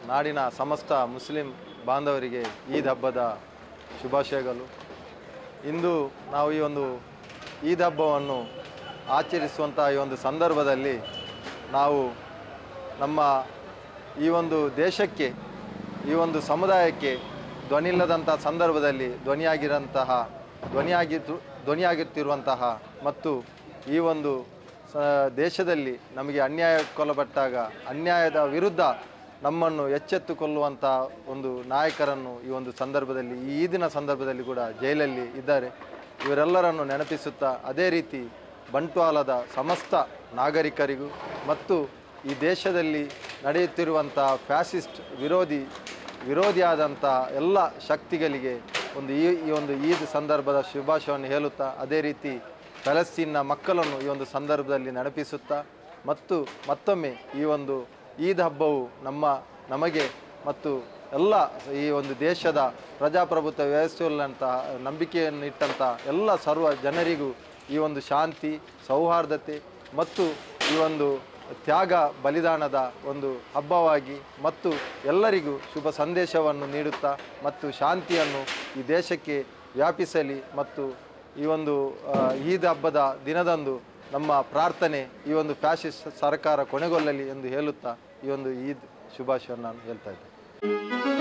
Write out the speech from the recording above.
ನಾಡಿನ ಸಮಸ್ತ ಮುಸ್ಲಿಂ ಬಾಂಧವರಿಗೆ ಈದ್ ಹಬ್ಬದ ಶುಭಾಶಯಗಳು. ಇಂದು ನಾವು ಈ ಒಂದು ಈದ್ ಹಬ್ಬವನ್ನು ಆಚರಿಸುವಂಥ ಈ ಒಂದು ಸಂದರ್ಭದಲ್ಲಿ ನಾವು ನಮ್ಮ ಈ ಒಂದು ದೇಶಕ್ಕೆ, ಈ ಒಂದು ಸಮುದಾಯಕ್ಕೆ ಧ್ವನಿಯಿಲ್ಲದಂಥ ಸಂದರ್ಭದಲ್ಲಿ ಧ್ವನಿಯಾಗುತ್ತಿರುವಂತಹ ಮತ್ತು ಈ ಒಂದು ದೇಶದಲ್ಲಿ ನಮಗೆ ಅನ್ಯಾಯಕ್ಕೊಳಪಟ್ಟಾಗ ಅನ್ಯಾಯದ ವಿರುದ್ಧ ನಮ್ಮನ್ನು ಎಚ್ಚೆತ್ತುಕೊಳ್ಳುವಂಥ ಒಂದು ನಾಯಕರನ್ನು ಈ ಒಂದು ಸಂದರ್ಭದಲ್ಲಿ, ಈ ಈದಿನ ಸಂದರ್ಭದಲ್ಲಿ ಕೂಡ ಜೈಲಲ್ಲಿ ಇದ್ದಾರೆ. ಇವರೆಲ್ಲರನ್ನು ನೆನಪಿಸುತ್ತಾ ಅದೇ ರೀತಿ ಬಂಟ್ವಾಳದ ಸಮಸ್ತ ನಾಗರಿಕರಿಗೂ ಮತ್ತು ಈ ದೇಶದಲ್ಲಿ ನಡೆಯುತ್ತಿರುವಂಥ ಫ್ಯಾಸಿಸ್ಟ್ ವಿರೋಧಿಯಾದಂಥ ಎಲ್ಲ ಶಕ್ತಿಗಳಿಗೆ ಈ ಒಂದು ಈದ್ ಸಂದರ್ಭದ ಶುಭಾಶಯವನ್ನು ಹೇಳುತ್ತಾ, ಅದೇ ರೀತಿ ಪ್ಯಾಲೆಸ್ತೀನ್ನ ಮಕ್ಕಳನ್ನು ಈ ಒಂದು ಸಂದರ್ಭದಲ್ಲಿ ನೆನಪಿಸುತ್ತಾ ಮತ್ತು ಮತ್ತೊಮ್ಮೆ ಈ ಒಂದು ಈದ್ ಹಬ್ಬವು ನಮಗೆ ಮತ್ತು ಎಲ್ಲ ಈ ಒಂದು ದೇಶದ ಪ್ರಜಾಪ್ರಭುತ್ವ ವ್ಯವಸ್ಥೆಯಲ್ಲಂಥ ನಂಬಿಕೆಯನ್ನು ಇಟ್ಟಂಥ ಎಲ್ಲ ಸರ್ವ ಜನರಿಗೂ ಈ ಒಂದು ಶಾಂತಿ, ಸೌಹಾರ್ದತೆ ಮತ್ತು ಈ ಒಂದು ತ್ಯಾಗ ಬಲಿದಾನದ ಒಂದು ಹಬ್ಬವಾಗಿ ಮತ್ತು ಎಲ್ಲರಿಗೂ ಶುಭ ಸಂದೇಶವನ್ನು ನೀಡುತ್ತಾ ಮತ್ತು ಶಾಂತಿಯನ್ನು ಈ ದೇಶಕ್ಕೆ ವ್ಯಾಪಿಸಲಿ ಮತ್ತು ಈ ಒಂದು ಈದ್ ಹಬ್ಬದ ದಿನದಂದು ನಮ್ಮ ಪ್ರಾರ್ಥನೆ ಈ ಒಂದು ಫ್ಯಾಸಿಸ್ಟ್ ಸರ್ಕಾರ ಕೊನೆಗೊಳ್ಳಲಿ ಎಂದು ಹೇಳುತ್ತಾ ಈ ಒಂದು ಈದ್ ಶುಭಾಶಯವನ್ನು ನಾನು ಹೇಳ್ತಾ ಇದ್ದೇನೆ.